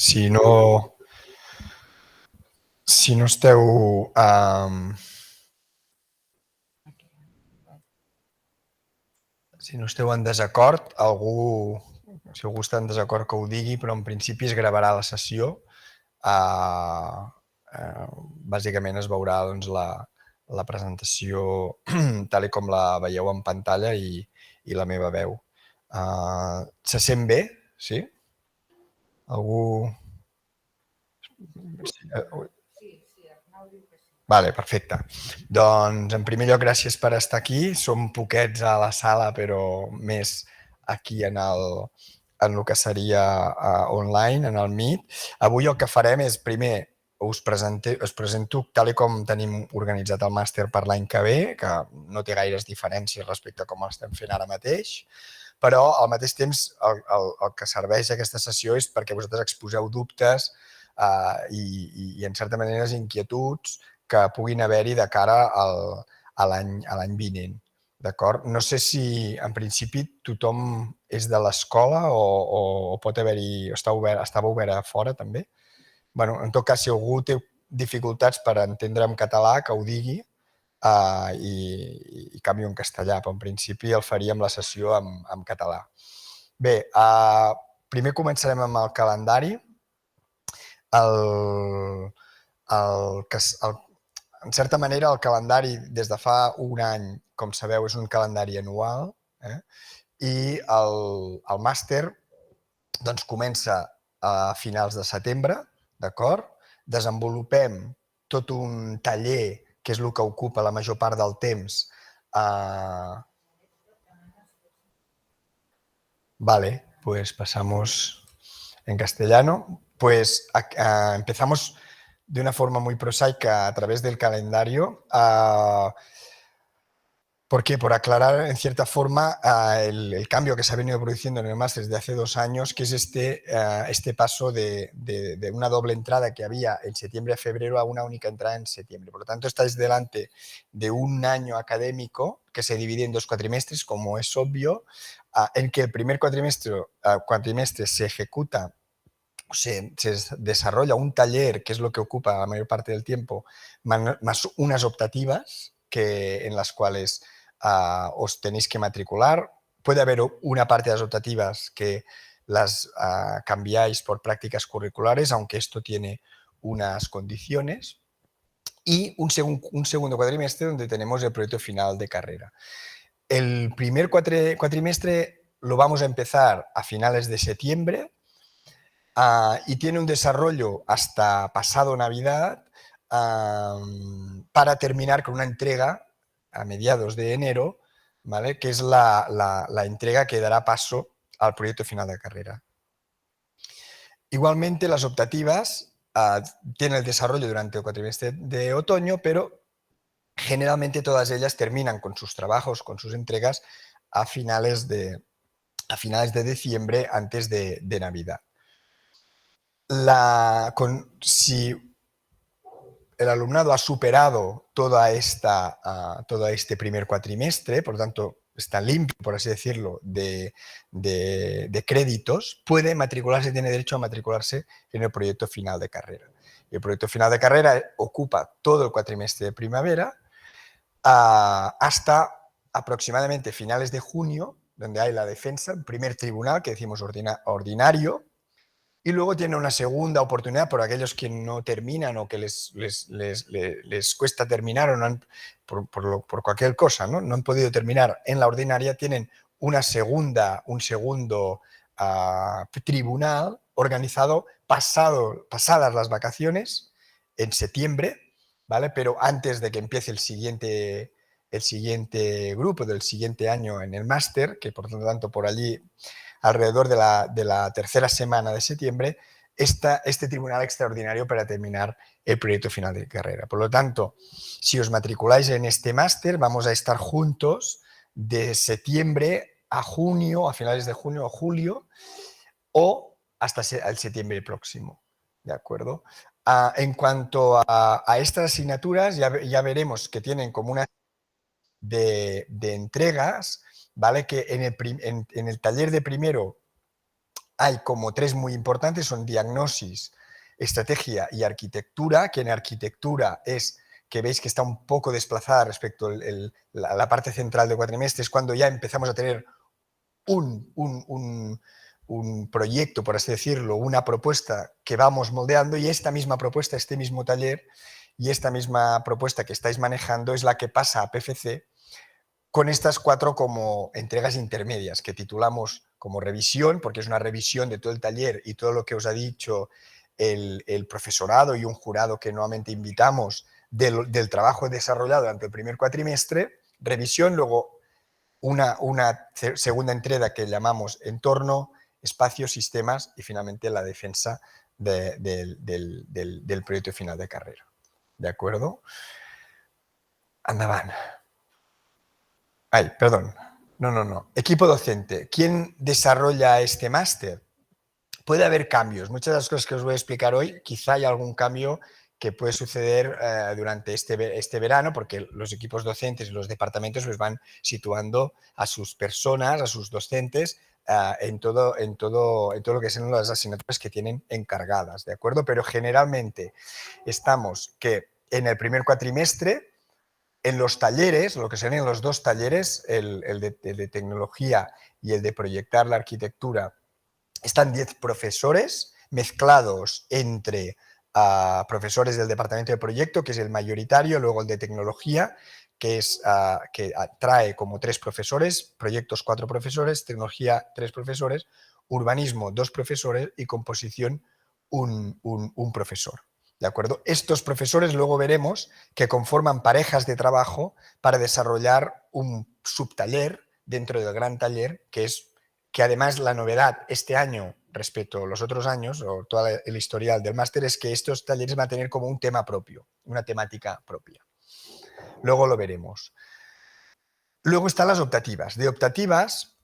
Si no esteu... si no esteu en desacord, si algú està en desacord que ho digui, però en principi es gravarà la sessió. Bàsicament es veurà doncs, la presentació tal com la veieu en pantalla i la meva veu. Se sent bé? Sí? Algú... Vale, perfecte. Doncs, en primer lloc, gràcies per estar aquí. Som poquets a la sala, però més aquí en el que seria online, en el Meet. Avui el que farem és, primer, us presento tal com tenim organitzat el màster per l'any que ve, que no té gaires diferències respecte a com l'estem fent ara mateix, però al mateix temps el que serveix aquesta sessió és perquè vosaltres exposeu dubtes i en certa manera inquietuds que puguin haver-hi de cara a l'any vinent. D'acord? No sé si en principi tothom és de l'escola o pot haver-hi... Estava obert a fora també? Bé, en tot cas, si algú té dificultats per entendre en català, que ho digui i canvio en castellà, però en principi el faríem la sessió en català. Bé, primer començarem amb el calendari. En certa manera, el calendari des de fa un any, com sabeu, és un calendari anual i el màster doncs, comença a finals de setembre, d'acord? Desenvolupem tot un taller, que és el que ocupa la major part del temps. Vale, pues pasamos en castellano. Pues empezamos de una forma muy prosaica a través del calendario. ¿Por qué? Por aclarar en cierta forma el cambio que se ha venido produciendo en el máster desde hace 2 años, que es este paso de una doble entrada que había en septiembre a febrero a una única entrada en septiembre. Por lo tanto, estáis delante de un año académico que se divide en 2 cuatrimestres, como es obvio, en que el primer cuatrimestre se ejecuta, se desarrolla un taller, que es lo que ocupa la mayor parte del tiempo, más unas optativas en las cuales os tenéis que matricular. Puede haber una parte de las optativas que las cambiáis por prácticas curriculares, aunque esto tiene unas condiciones. Y un segundo cuatrimestre donde tenemos el proyecto final de carrera. El primer cuatrimestre lo vamos a empezar a finales de septiembre y tiene un desarrollo hasta pasado Navidad para terminar con una entrega a mediados de enero, ¿vale? Que es la entrega que dará paso al proyecto final de carrera. Igualmente, las optativas tienen el desarrollo durante el cuatrimestre de otoño, pero generalmente todas ellas terminan con sus trabajos, con sus entregas a finales de diciembre, antes de Navidad. Si el alumnado ha superado todo este primer cuatrimestre, por lo tanto está limpio, por así decirlo, de créditos, puede matricularse, tiene derecho a matricularse en el proyecto final de carrera. Y el proyecto final de carrera ocupa todo el cuatrimestre de primavera hasta aproximadamente finales de junio, donde hay la defensa, el primer tribunal, que decimos ordinario, y luego tiene una segunda oportunidad por aquellos que no terminan o que les cuesta terminar o no han, por cualquier cosa, ¿no? No han podido terminar en la ordinaria, tienen un segundo tribunal organizado pasadas las vacaciones, en septiembre, ¿vale? Pero antes de que empiece el siguiente grupo del siguiente año en el máster, que por lo tanto por allí alrededor de la tercera semana de septiembre, este tribunal extraordinario para terminar el proyecto final de carrera. Por lo tanto, si os matriculáis en este máster, vamos a estar juntos de septiembre a junio, a finales de junio o julio, o hasta el septiembre próximo. ¿De acuerdo? En cuanto a estas asignaturas, ya veremos que tienen como una de entregas, ¿vale? Que en el taller de primero hay como tres muy importantes, son diagnosis, estrategia y arquitectura, que en arquitectura es que veis que está un poco desplazada respecto a la parte central de cuatrimestre, es cuando ya empezamos a tener un proyecto, por así decirlo, una propuesta que vamos moldeando, y esta misma propuesta, este mismo taller y esta misma propuesta que estáis manejando es la que pasa a PFC con estas 4 como entregas intermedias que titulamos como revisión, porque es una revisión de todo el taller y todo lo que os ha dicho el profesorado y un jurado que nuevamente invitamos del trabajo desarrollado durante el primer cuatrimestre, revisión, luego una segunda entrega que llamamos entorno, espacio, sistemas y finalmente la defensa del proyecto final de carrera. ¿De acuerdo? Andaban. Ay, perdón. No. Equipo docente. ¿Quién desarrolla este máster? Puede haber cambios. Muchas de las cosas que os voy a explicar hoy, quizá haya algún cambio que puede suceder durante este verano, porque los equipos docentes y los departamentos pues, van situando a sus personas, a sus docentes, en todo lo que son las asignaturas que tienen encargadas, ¿de acuerdo? Pero generalmente estamos que en el primer cuatrimestre, en los talleres, lo que serían los dos talleres, el de tecnología y el de proyectar la arquitectura, están 10 profesores mezclados entre profesores del departamento de proyecto, que es el mayoritario, luego el de tecnología, que trae como 3 profesores, proyectos 4 profesores, tecnología 3 profesores, urbanismo 2 profesores y composición un profesor. ¿De acuerdo? Estos profesores luego veremos que conforman parejas de trabajo para desarrollar un subtaller dentro del gran taller, que además la novedad este año respecto a los otros años, o todo el historial del máster, es que estos talleres van a tener como un tema propio, una temática propia. Luego lo veremos. Luego están las optativas. De optativas,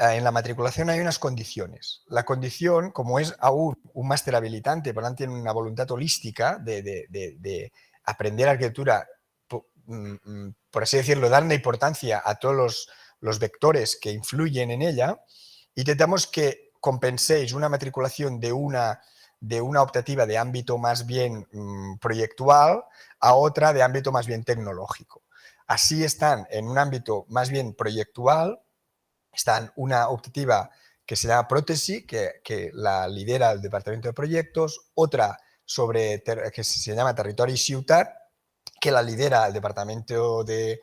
en la matriculación hay unas condiciones. La condición, como es aún un máster habilitante, por lo tanto tiene una voluntad holística de aprender arquitectura, por así decirlo, dar una importancia a todos los vectores que influyen en ella, intentamos que compenséis una matriculación de una optativa de ámbito más bien proyectual a otra de ámbito más bien tecnológico. Así están en un ámbito más bien proyectual, están una optativa que se llama prótesis, que la lidera el departamento de proyectos, otra que se llama territorio y ciutat, que la lidera el departamento de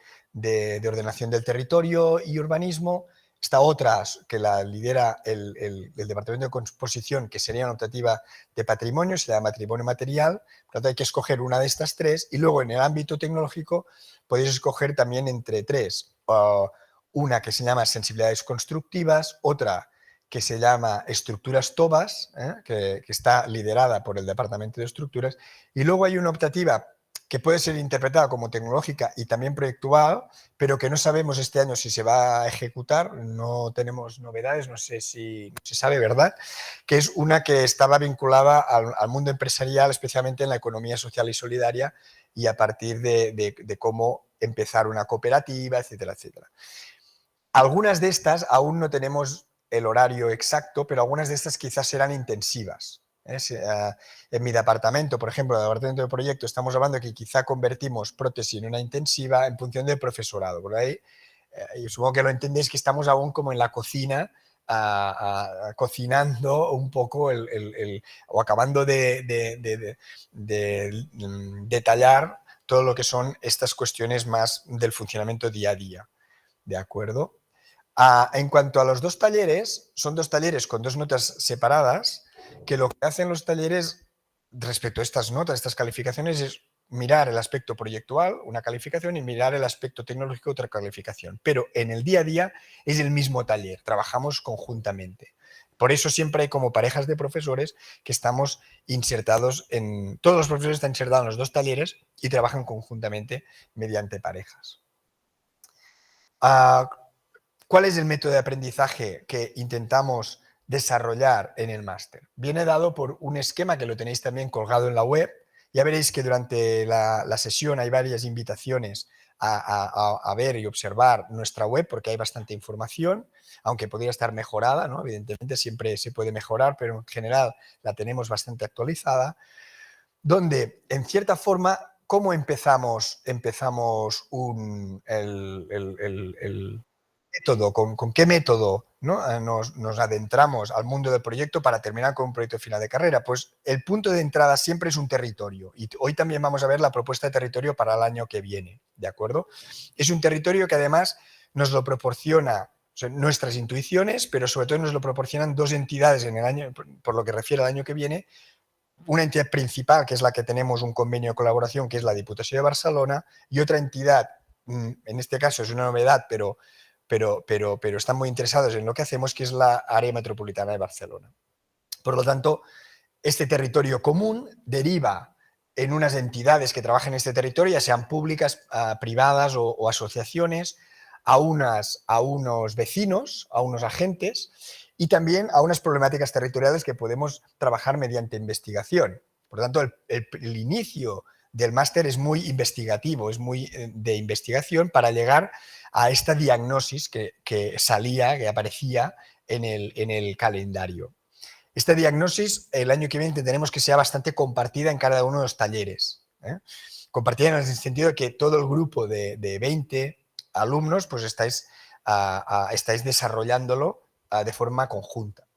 ordenación del territorio y urbanismo. Está otra que la lidera el departamento de composición, que sería una optativa de patrimonio, se llama patrimonio material. Por lo tanto, hay que escoger una de estas 3 y luego en el ámbito tecnológico podéis escoger también entre 3. Una que se llama sensibilidades constructivas, otra que se llama estructuras TOBAS, que está liderada por el departamento de estructuras, y luego hay una optativa que puede ser interpretada como tecnológica y también proyectual, pero que no sabemos este año si se va a ejecutar, no tenemos novedades, no sé si se sabe, ¿verdad? Que es una que estaba vinculada al mundo empresarial, especialmente en la economía social y solidaria, y a partir de cómo empezar una cooperativa, etcétera, etcétera. Algunas de estas aún no tenemos el horario exacto, pero algunas de estas quizás serán intensivas. En mi departamento, por ejemplo, en el departamento de proyecto, estamos hablando de que quizá convertimos prótesis en una intensiva en función del profesorado. Por ahí, y supongo que lo entendéis, que estamos aún como en la cocina, cocinando un poco o acabando de detallar todo lo que son estas cuestiones más del funcionamiento día a día. ¿De acuerdo? En cuanto a los 2 talleres, son 2 talleres con 2 notas separadas, que lo que hacen los talleres respecto a estas notas, estas calificaciones, es mirar el aspecto proyectual, una calificación, y mirar el aspecto tecnológico, otra calificación. Pero en el día a día es el mismo taller, trabajamos conjuntamente. Por eso siempre hay como parejas de profesores que estamos insertados todos los profesores están insertados en los 2 talleres y trabajan conjuntamente mediante parejas. ¿Cuál es el método de aprendizaje que intentamos desarrollar en el máster? Viene dado por un esquema que lo tenéis también colgado en la web, Ya veréis que durante la sesión hay varias invitaciones a ver y observar nuestra web, porque hay bastante información, aunque podría estar mejorada, ¿no? Evidentemente siempre se puede mejorar, pero en general la tenemos bastante actualizada, donde en cierta forma, ¿cómo empezamos el método, con qué método, ¿no? Nos adentramos al mundo del proyecto para terminar con un proyecto final de carrera? Pues el punto de entrada siempre es un territorio, y hoy también vamos a ver la propuesta de territorio para el año que viene, ¿de acuerdo? Es un territorio que además nos lo proporciona, o sea, nuestras intuiciones, pero sobre todo nos lo proporcionan dos entidades en el año, por lo que refiere al año que viene. Una entidad principal, que es la que tenemos un convenio de colaboración, que es la Diputación de Barcelona, y otra entidad, en este caso es una novedad, pero están muy interesados en lo que hacemos, que es la Área Metropolitana de Barcelona. Por lo tanto, este territorio común deriva en unas entidades que trabajan en este territorio, ya sean públicas, privadas o asociaciones, a unos vecinos, a unos agentes y también a unas problemáticas territoriales que podemos trabajar mediante investigación. Por lo tanto, el inicio del máster es muy investigativo, es muy de investigación para llegar a esta diagnosis que aparecía en el calendario. Esta diagnosis, el año que viene tenemos que sea bastante compartida en cada uno de los talleres. Compartida en el sentido de que todo el grupo de 20 alumnos pues estáis desarrollándolo de forma conjunta.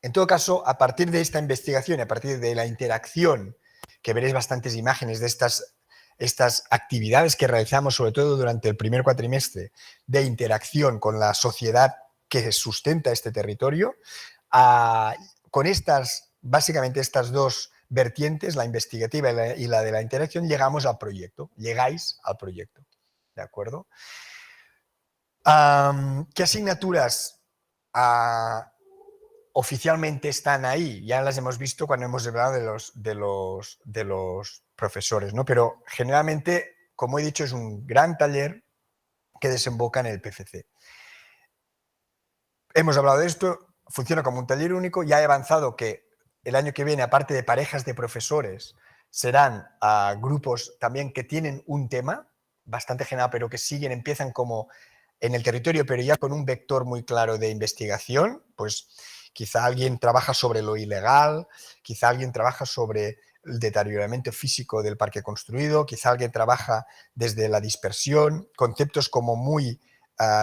En todo caso, a partir de esta investigación y a partir de la interacción, que veréis bastantes imágenes de estas actividades que realizamos, sobre todo durante el primer cuatrimestre, de interacción con la sociedad que sustenta este territorio, con básicamente estas dos vertientes, la investigativa y la de la interacción, llegamos al proyecto, llegáis al proyecto, ¿de acuerdo? ¿Qué asignaturas oficialmente están ahí? Ya las hemos visto cuando hemos hablado de los profesores, ¿no? Pero generalmente, como he dicho, es un gran taller que desemboca en el PFC. Hemos hablado de esto, funciona como un taller único, ya he avanzado que el año que viene, aparte de parejas de profesores, serán grupos también que tienen un tema bastante general, pero que empiezan como en el territorio, pero ya con un vector muy claro de investigación. Pues quizá alguien trabaja sobre lo ilegal, quizá alguien trabaja sobre el deterioramiento físico del parque construido, quizá alguien trabaja desde la dispersión, conceptos como muy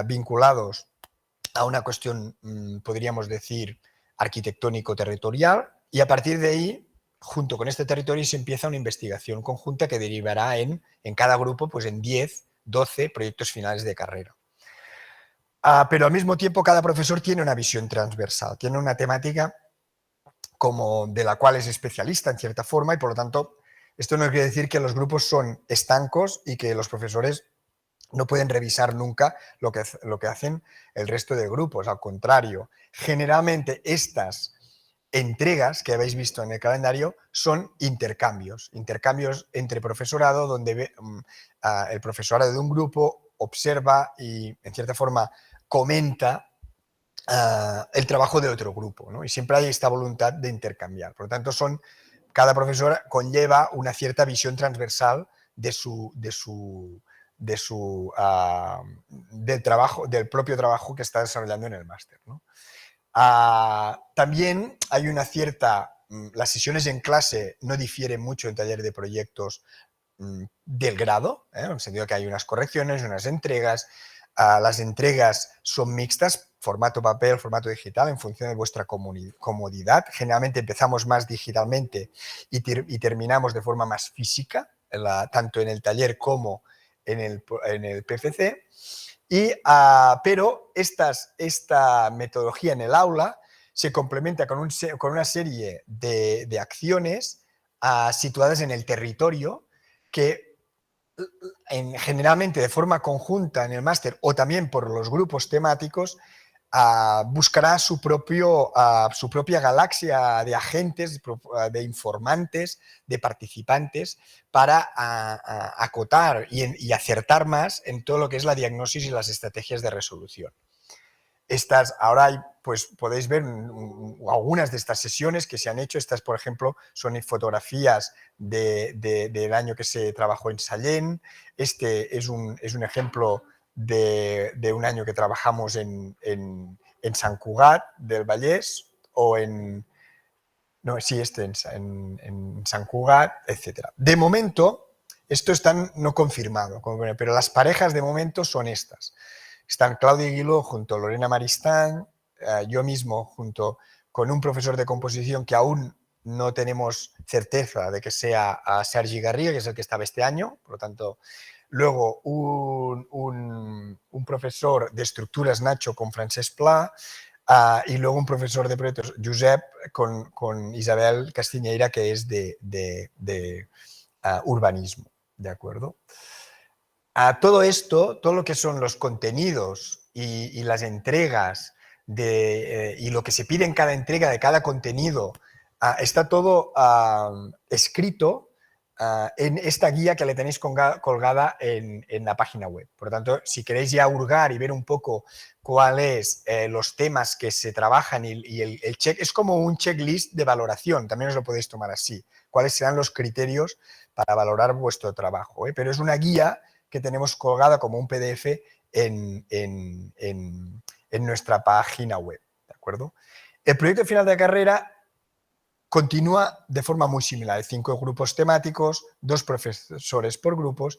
vinculados a una cuestión, podríamos decir, arquitectónico-territorial, y a partir de ahí, junto con este territorio, se empieza una investigación conjunta que derivará en cada grupo pues en 10, 12 proyectos finales de carrera. Pero al mismo tiempo cada profesor tiene una visión transversal, tiene una temática como de la cual es especialista en cierta forma, y por lo tanto esto no quiere decir que los grupos son estancos y que los profesores no pueden revisar nunca lo que hacen el resto de grupos. Al contrario, generalmente estas entregas que habéis visto en el calendario son intercambios entre profesorado, donde el profesorado de un grupo observa y, en cierta forma, comenta el trabajo de otro grupo, ¿no? Y siempre hay esta voluntad de intercambiar. Por lo tanto, cada profesor conlleva una cierta visión transversal del propio trabajo que está desarrollando en el máster, ¿no? También hay una las sesiones en clase no difieren mucho en taller de proyectos del grado, en el sentido que hay unas correcciones, unas entregas. Las entregas son mixtas, formato papel, formato digital, en función de vuestra comodidad. Generalmente empezamos más digitalmente y terminamos de forma más física, tanto en el taller como en el PFC. Pero esta metodología en el aula se complementa con una serie de acciones situadas en el territorio que generalmente de forma conjunta en el máster o también por los grupos temáticos buscará su propia galaxia de agentes, de informantes, de participantes para acotar y acertar más en todo lo que es la diagnosis y las estrategias de resolución. Ahora pues podéis ver algunas de estas sesiones que se han hecho. Estas, por ejemplo, son fotografías del año que se trabajó en Sallent. Este es un ejemplo de un año que trabajamos en Sant Cugat del Vallès, o en Sant Cugat, etc. De momento, esto está no confirmado, pero las parejas de momento son estas. Están Claudia Aguiló junto a Lorena Maristán, yo mismo junto con un profesor de composición que aún no tenemos certeza de que sea Sergi Garriga, que es el que estaba este año, por lo tanto. Luego un profesor de estructuras, Nacho, con Francesc Pla, y luego un profesor de proyectos, Josep, con Isabel Castiñeira, que es de urbanismo, ¿de acuerdo? Todo esto, todo lo que son los contenidos y las entregas y lo que se pide en cada entrega de cada contenido, está todo escrito en esta guía que le tenéis colgada en la página web. Por lo tanto, si queréis ya hurgar y ver un poco cuáles los temas que se trabajan y el check, es como un checklist de valoración, también os lo podéis tomar así, cuáles serán los criterios para valorar vuestro trabajo, ¿eh? Pero es una guía que tenemos colgada como un PDF en nuestra página web, ¿de acuerdo? El proyecto final de carrera continúa de forma muy similar, 5 grupos temáticos, 2 profesores por grupos,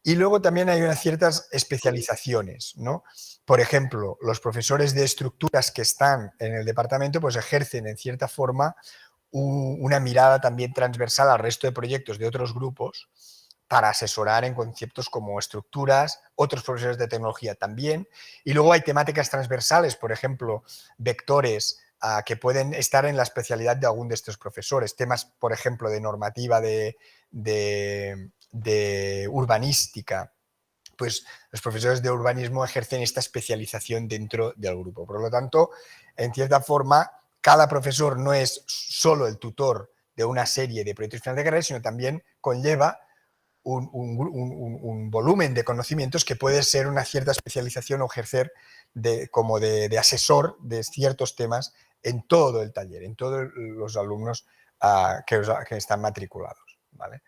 y luego también hay unas ciertas especializaciones, ¿no? Por ejemplo, los profesores de estructuras que están en el departamento pues ejercen en cierta forma una mirada también transversal al resto de proyectos de otros grupos para asesorar en conceptos como estructuras, otros profesores de tecnología también, y luego hay temáticas transversales, por ejemplo, vectores que pueden estar en la especialidad de algún de estos profesores, temas, por ejemplo, de normativa de urbanística, pues los profesores de urbanismo ejercen esta especialización dentro del grupo. Por lo tanto, en cierta forma, cada profesor no es solo el tutor de una serie de proyectos finales de carrera, sino también conlleva un volumen de conocimientos que puede ser una cierta especialización o ejercer como de asesor de ciertos temas en todo el taller, en todos los alumnos que están matriculados, ¿vale?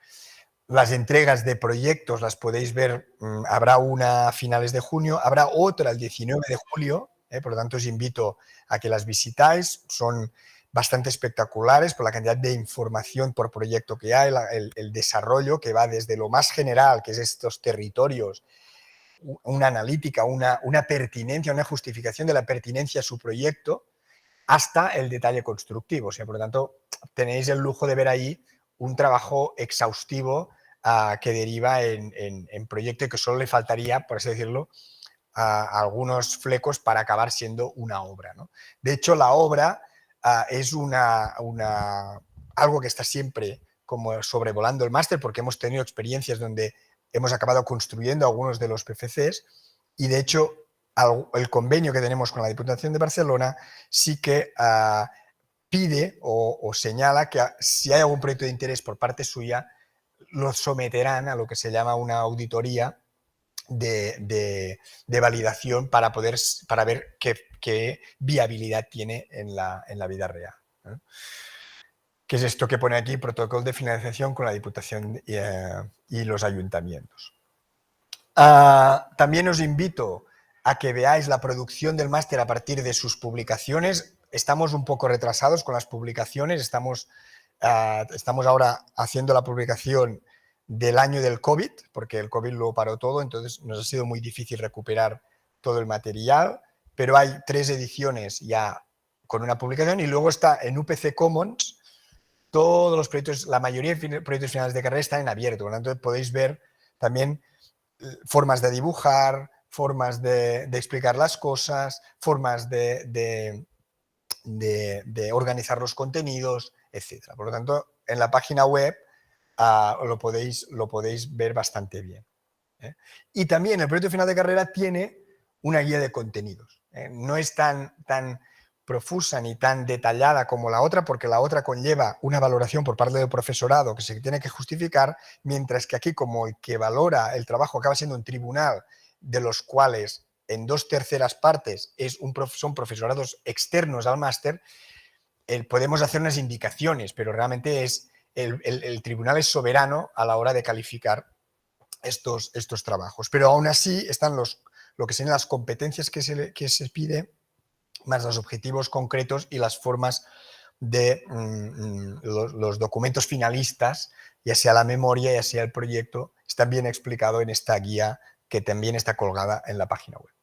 Las entregas de proyectos las podéis ver, habrá una a finales de junio, habrá otra el 19 de julio, por lo tanto os invito a que las visitáis, son bastante espectaculares por la cantidad de información por proyecto que hay, el desarrollo que va desde lo más general, que es estos territorios, una analítica, una pertinencia, una justificación de la pertinencia a su proyecto, hasta el detalle constructivo. O sea, por lo tanto, tenéis el lujo de ver ahí un trabajo exhaustivo que deriva en proyecto y que solo le faltaría, por así decirlo, algunos flecos para acabar siendo una obra, ¿no? De hecho, la obra es algo que está siempre como sobrevolando el máster, porque hemos tenido experiencias donde hemos acabado construyendo algunos de los PFCs y, de hecho, el convenio que tenemos con la Diputación de Barcelona sí que pide o señala que si hay algún proyecto de interés por parte suya, lo someterán a lo que se llama una auditoría de validación para ver qué viabilidad tiene en la vida real, ¿eh? Que es esto que pone aquí, protocolo de financiación con la Diputación y los ayuntamientos. También os invito a que veáis la producción del máster a partir de sus publicaciones. Estamos un poco retrasados con las publicaciones, estamos ahora haciendo la publicación del año del COVID, porque el COVID lo paró todo, entonces nos ha sido muy difícil recuperar todo el material, pero hay 3 ediciones ya con una publicación y luego está en UPC Commons, todos los proyectos, la mayoría de proyectos finales de carrera están en abierto, por lo tanto podéis ver también formas de dibujar, formas de explicar las cosas, formas de organizar los contenidos, etc. Por lo tanto, en la página web lo podéis ver bastante bien, ¿eh? Y también el proyecto final de carrera tiene una guía de contenidos, ¿eh? No es tan profusa ni tan detallada como la otra, porque la otra conlleva una valoración por parte del profesorado que se tiene que justificar, mientras que aquí, como el que valora el trabajo acaba siendo un tribunal de los cuales en 2/3 partes son profesorados externos al máster, podemos hacer unas indicaciones, pero realmente el tribunal es soberano a la hora de calificar estos trabajos. Pero aún así están lo que serían las competencias que se pide, más los objetivos concretos y las formas de los documentos finalistas, ya sea la memoria, ya sea el proyecto, están bien explicado en esta guía que también está colgada en la página web.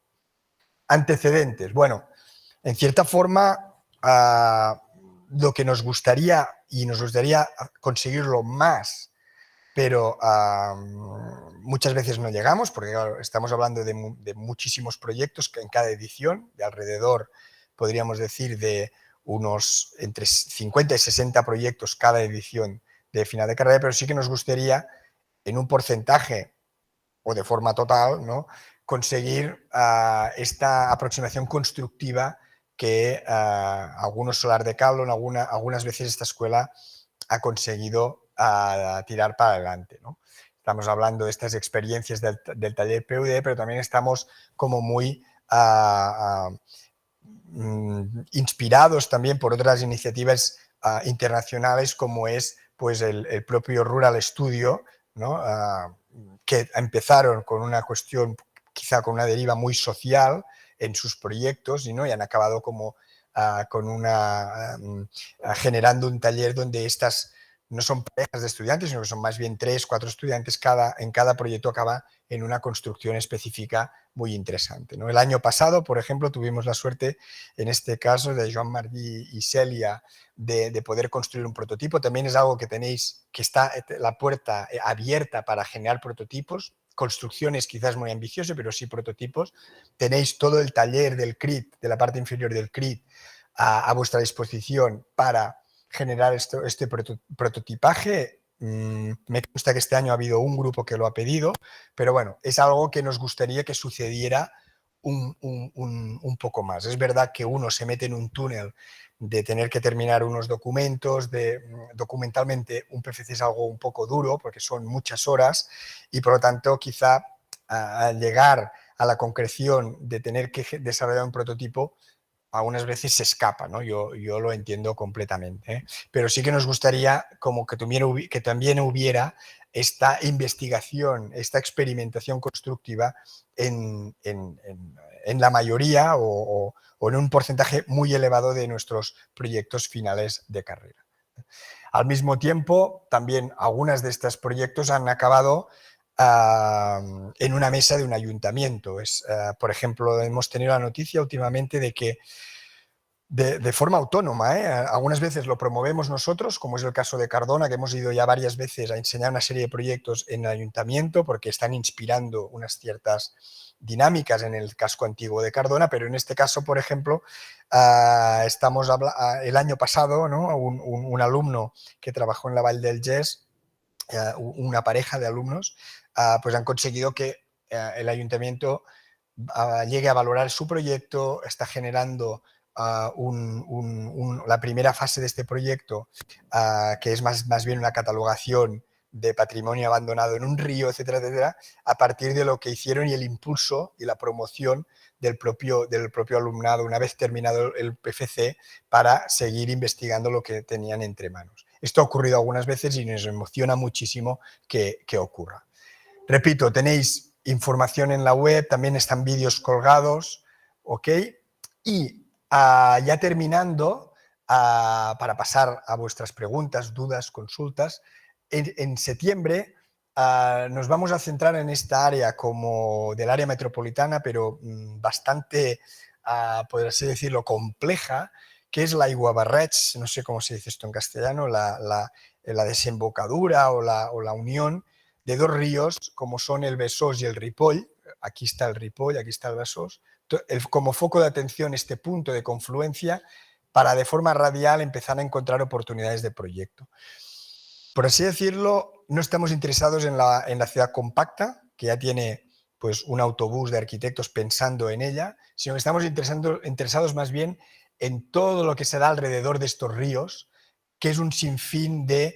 Antecedentes. Bueno, en cierta forma, lo que nos gustaría conseguirlo más, pero muchas veces no llegamos, porque claro, estamos hablando de muchísimos proyectos que en cada edición, de alrededor, podríamos decir, de unos entre 50 y 60 proyectos cada edición de final de carrera, pero sí que nos gustaría, en un porcentaje o de forma total, ¿no?, conseguir esta aproximación constructiva que algunos Solar de Cablon, algunas veces esta escuela ha conseguido tirar para adelante, ¿no? Estamos hablando de estas experiencias del taller PUD, pero también estamos como muy inspirados también por otras iniciativas internacionales, como es pues el propio Rural Studio, ¿no?, que empezaron con una cuestión, quizá con una deriva muy social en sus proyectos, ¿no?, y han acabado como generando un taller donde estas no son parejas de estudiantes, sino que son más bien 3, 4 estudiantes, en cada proyecto acaba en una construcción específica muy interesante, ¿no? El año pasado, por ejemplo, tuvimos la suerte, en este caso, de Joan Martí y Celia, de poder construir un prototipo. También es algo que tenéis, que está la puerta abierta para generar prototipos, construcciones quizás muy ambiciosas, pero sí prototipos. Tenéis todo el taller del CRIT, de la parte inferior del CRIT, a vuestra disposición para generar este prototipaje. Me consta que este año ha habido un grupo que lo ha pedido, pero bueno, es algo que nos gustaría que sucediera un poco más. Es verdad que uno se mete en un túnel de tener que terminar unos documentos, documentalmente un PFC es algo un poco duro porque son muchas horas y por lo tanto quizá al llegar a la concreción de tener que desarrollar un prototipo, algunas veces se escapa, ¿no? Yo lo entiendo completamente, ¿eh? Pero sí que nos gustaría como que también hubiera esta investigación, esta experimentación constructiva en la mayoría o en un porcentaje muy elevado de nuestros proyectos finales de carrera. Al mismo tiempo, también algunos de estos proyectos han acabado en una mesa de un ayuntamiento. Por ejemplo, hemos tenido la noticia últimamente de que de forma autónoma, algunas veces lo promovemos nosotros, como es el caso de Cardona, que hemos ido ya varias veces a enseñar una serie de proyectos en el ayuntamiento porque están inspirando unas ciertas dinámicas en el casco antiguo de Cardona, pero en este caso, por ejemplo, el año pasado, ¿no?, un alumno que trabajó en la Vall del Gès, una pareja de alumnos, pues han conseguido que el ayuntamiento llegue a valorar su proyecto, está generando la primera fase de este proyecto, que es más bien una catalogación de patrimonio abandonado en un río, etcétera, etcétera, a partir de lo que hicieron y el impulso y la promoción del propio alumnado, una vez terminado el PFC, para seguir investigando lo que tenían entre manos. Esto ha ocurrido algunas veces y nos emociona muchísimo que ocurra. Repito, tenéis información en la web, también están vídeos colgados, ¿ok? Y ya terminando, para pasar a vuestras preguntas, dudas, consultas, en septiembre nos vamos a centrar en esta área como del área metropolitana, pero bastante, por así decirlo, compleja, que es la Aiguabarreig, no sé cómo se dice esto en castellano, la desembocadura o la unión de dos ríos como son el Besós y el Ripoll. Aquí está el Ripoll, aquí está el Besós. Como foco de atención este punto de confluencia para de forma radial empezar a encontrar oportunidades de proyecto. Por así decirlo, no estamos interesados en la ciudad compacta, que ya tiene pues un autobús de arquitectos pensando en ella, sino que estamos interesados más bien en todo lo que se da alrededor de estos ríos, que es un sinfín de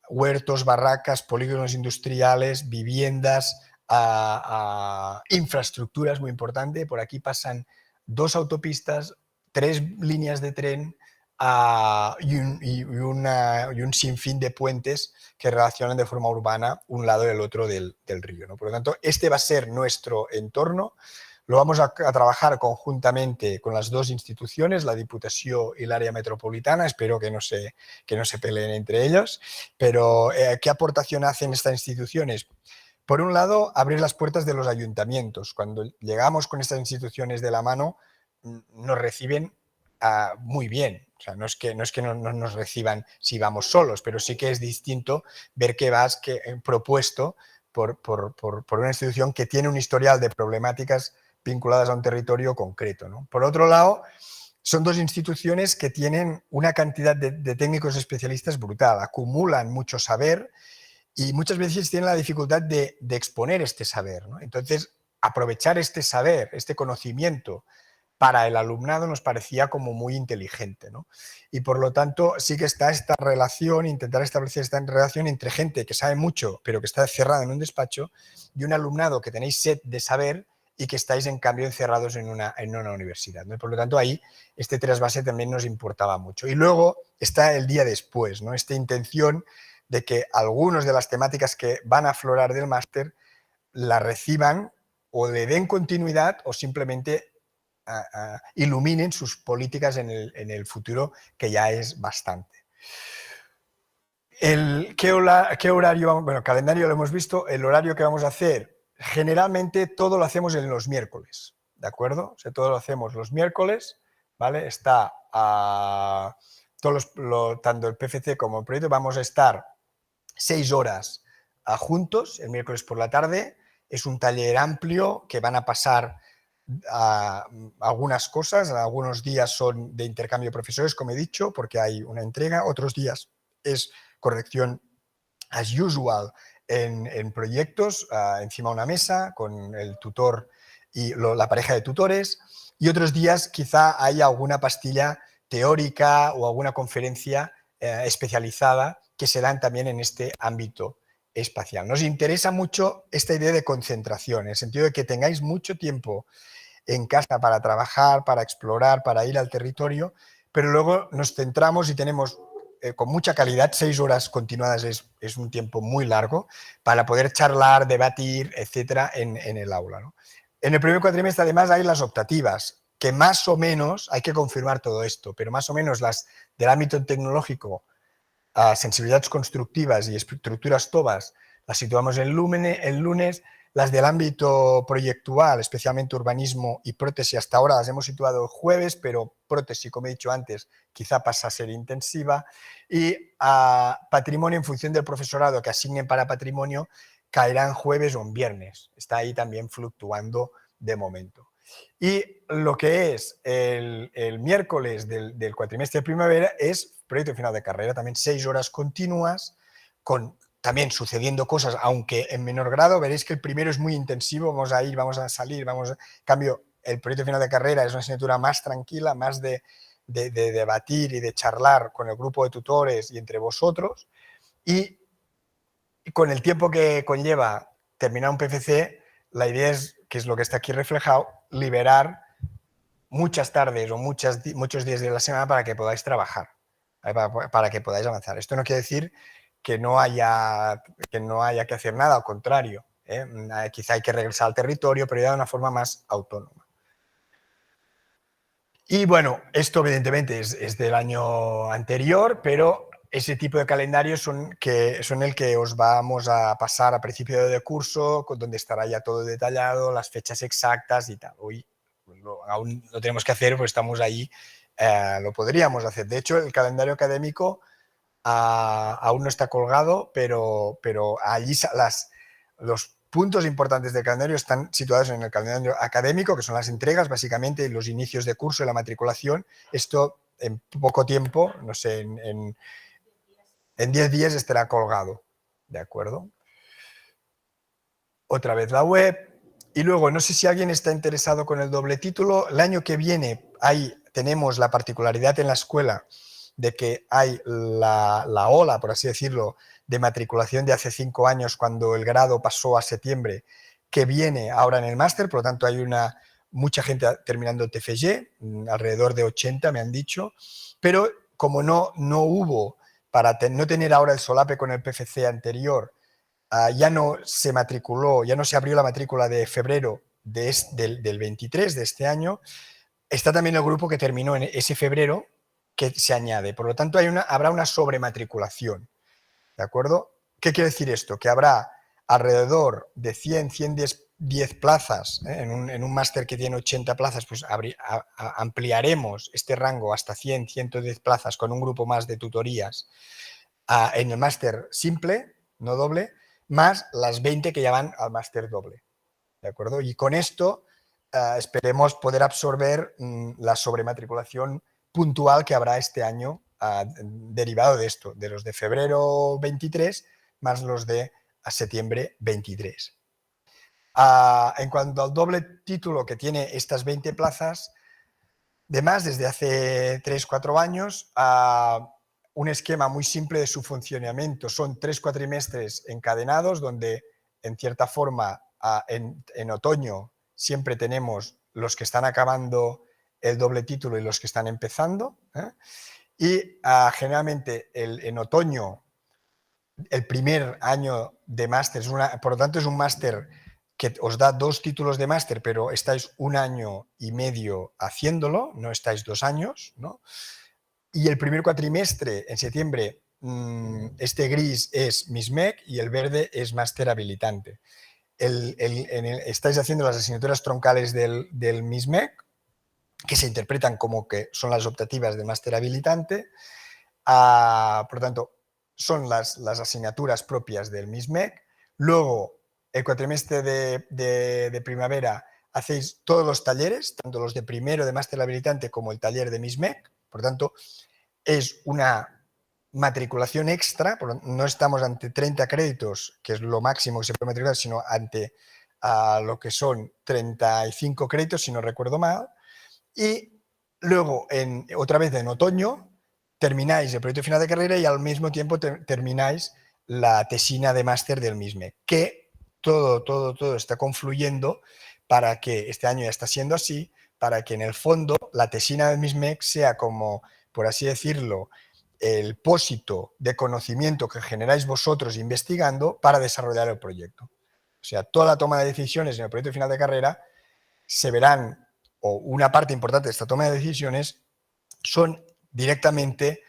huertos, barracas, polígonos industriales, viviendas, a infraestructura, es muy importante. Por aquí pasan 2 autopistas, 3 líneas de tren y un sinfín de puentes que relacionan de forma urbana un lado y el otro del río, ¿no? Por lo tanto, este va a ser nuestro entorno. Lo vamos a trabajar conjuntamente con las 2 instituciones, la Diputación y el área metropolitana. Espero que no se peleen entre ellos. Pero, ¿qué aportación hacen estas instituciones? Por un lado, abrir las puertas de los ayuntamientos. Cuando llegamos con estas instituciones de la mano, nos reciben muy bien. O sea, no es que no nos reciban si vamos solos, pero sí que es distinto ver que vas propuesto por una institución que tiene un historial de problemáticas vinculadas a un territorio concreto, ¿no? Por otro lado, son 2 instituciones que tienen una cantidad de técnicos especialistas brutal, acumulan mucho saber y muchas veces tienen la dificultad de exponer este saber, ¿no? Entonces, aprovechar este saber, este conocimiento para el alumnado nos parecía como muy inteligente, ¿no? Y por lo tanto, sí que está esta relación, intentar establecer esta relación entre gente que sabe mucho, pero que está cerrada en un despacho, y un alumnado que tenéis sed de saber y que estáis, en cambio, encerrados en una universidad, ¿no? Por lo tanto, ahí este trasvase también nos importaba mucho. Y luego está el día después, ¿no? Esta intención de que algunas de las temáticas que van a aflorar del máster la reciban o le den continuidad o simplemente iluminen sus políticas en el futuro, que ya es bastante. ¿Qué horario? Bueno, calendario lo hemos visto. El horario que vamos a hacer, generalmente todo lo hacemos en los miércoles, ¿de acuerdo? O sea, todo lo hacemos los miércoles, ¿vale? Está tanto el PFC como el proyecto, vamos a estar 6 horas juntos el miércoles por la tarde. Es un taller amplio que van a pasar algunas cosas. Algunos días son de intercambio de profesores, como he dicho, porque hay una entrega. Otros días es corrección as usual en proyectos, encima de una mesa con el tutor y la pareja de tutores. Y otros días quizá hay alguna pastilla teórica o alguna conferencia especializada que se dan también en este ámbito espacial. Nos interesa mucho esta idea de concentración, en el sentido de que tengáis mucho tiempo en casa para trabajar, para explorar, para ir al territorio, pero luego nos centramos y tenemos con mucha calidad. 6 horas continuadas es un tiempo muy largo para poder charlar, debatir, etcétera, en el aula, ¿no? En el primer cuatrimestre, además, hay las optativas, que más o menos, hay que confirmar todo esto, pero más o menos las del ámbito tecnológico, sensibilidades constructivas y estructuras TOBAS, las situamos el lunes. Las del ámbito proyectual, especialmente urbanismo y prótesis, hasta ahora las hemos situado el jueves, pero prótesis, como he dicho antes, quizá pasa a ser intensiva. Y patrimonio, en función del profesorado que asignen para patrimonio, caerá en jueves o en viernes. Está ahí también fluctuando de momento. Y lo que es el miércoles del cuatrimestre de primavera es proyecto final de carrera, también 6 horas continuas, con también sucediendo cosas, aunque en menor grado. Veréis que el primero es muy intensivo, vamos a ir, vamos a salir, en cambio, el proyecto final de carrera es una asignatura más tranquila, más de debatir y de charlar con el grupo de tutores y entre vosotros, y con el tiempo que conlleva terminar un PFC, la idea es, que es lo que está aquí reflejado, liberar muchas tardes o muchos días de la semana para que podáis trabajar, para que podáis avanzar. Esto no quiere decir que no haya que hacer nada, al contrario, quizá hay que regresar al territorio, pero ya de una forma más autónoma. Y bueno, esto evidentemente es del año anterior, pero ese tipo de calendarios son el que os vamos a pasar a principio de curso, donde estará ya todo detallado, las fechas exactas y tal. Hoy aún lo tenemos que hacer, pues estamos ahí, lo podríamos hacer. De hecho, el calendario académico aún no está colgado, pero allí los puntos importantes del calendario están situados en el calendario académico, que son las entregas, básicamente, los inicios de curso y la matriculación. Esto en poco tiempo, no sé, en 10 días estará colgado, ¿de acuerdo? Otra vez la web. Y luego, no sé si alguien está interesado con el doble título. El año que viene tenemos la particularidad en la escuela de que hay la ola, por así decirlo, de matriculación de hace 5 años, cuando el grado pasó a septiembre, que viene ahora en el máster, por lo tanto hay mucha gente terminando el TFG, alrededor de 80 me han dicho, pero como no hubo, para no tener ahora el solape con el PFC anterior, ya no se matriculó, ya no se abrió la matrícula de febrero del 23 de este año, está también el grupo que terminó en ese febrero que se añade. Por lo tanto, habrá una sobrematriculación. ¿De acuerdo? ¿Qué quiere decir esto? Que habrá alrededor de 110 plazas, en un máster que tiene 80 plazas, pues ampliaremos este rango hasta 110 plazas con un grupo más de tutorías en el máster simple, no doble, más las 20 que ya van al máster doble. ¿De acuerdo? Y con esto esperemos poder absorber la sobrematriculación puntual que habrá este año derivado de esto, de los de febrero 23 más los de septiembre 23. En cuanto al doble título que tiene estas 20 plazas, de más desde hace 3-4 años, un esquema muy simple de su funcionamiento. Son 3 cuatrimestres encadenados donde, en cierta forma, en otoño siempre tenemos los que están acabando el doble título y los que están empezando. Y generalmente en otoño, el primer año de máster, por lo tanto es un máster que os da 2 títulos de máster, pero estáis 1 año y medio haciéndolo, no estáis 2 años, ¿no? Y el primer cuatrimestre, en septiembre, este gris es MISMEC y el verde es máster habilitante. Estáis haciendo las asignaturas troncales del MISMEC, que se interpretan como que son las optativas de máster habilitante. Por lo tanto, son las asignaturas propias del MISMEC. Luego, el cuatrimestre de primavera hacéis todos los talleres, tanto los de primero de máster habilitante como el taller de MISMEC. Por lo tanto, es una matriculación extra, no estamos ante 30 créditos, que es lo máximo que se puede matricular, sino ante lo que son 35 créditos, si no recuerdo mal. Y luego, otra vez en otoño, termináis el proyecto final de carrera y al mismo tiempo termináis la tesina de máster del MISMEC, que todo está confluyendo para que este año ya está siendo así, para que en el fondo la tesina del MISMEC sea como, por así decirlo, el pósito de conocimiento que generáis vosotros investigando para desarrollar el proyecto. O sea, toda la toma de decisiones en el proyecto final de carrera se verán, o una parte importante de esta toma de decisiones son directamente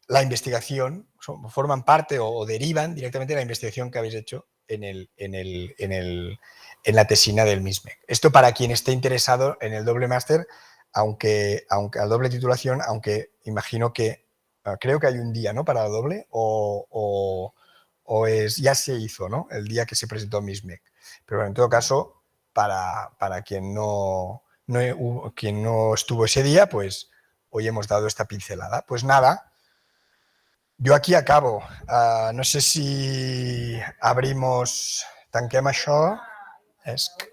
la investigación, forman parte o derivan directamente de la investigación que habéis hecho en la tesina del MISMEC. Esto para quien esté interesado en el doble máster, aunque al doble titulación, aunque imagino que creo que hay un día, ¿no?, para el doble, o ya se hizo, ¿no?, el día que se presentó MISMEC. Pero bueno, en todo caso, para quien quien no estuvo ese día, pues hoy hemos dado esta pincelada. Pues nada, yo aquí acabo. No sé si abrimos... Tanquem això. Esc.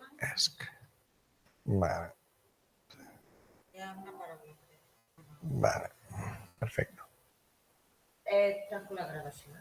Vale. Vale, perfecto. Tanco la gravació.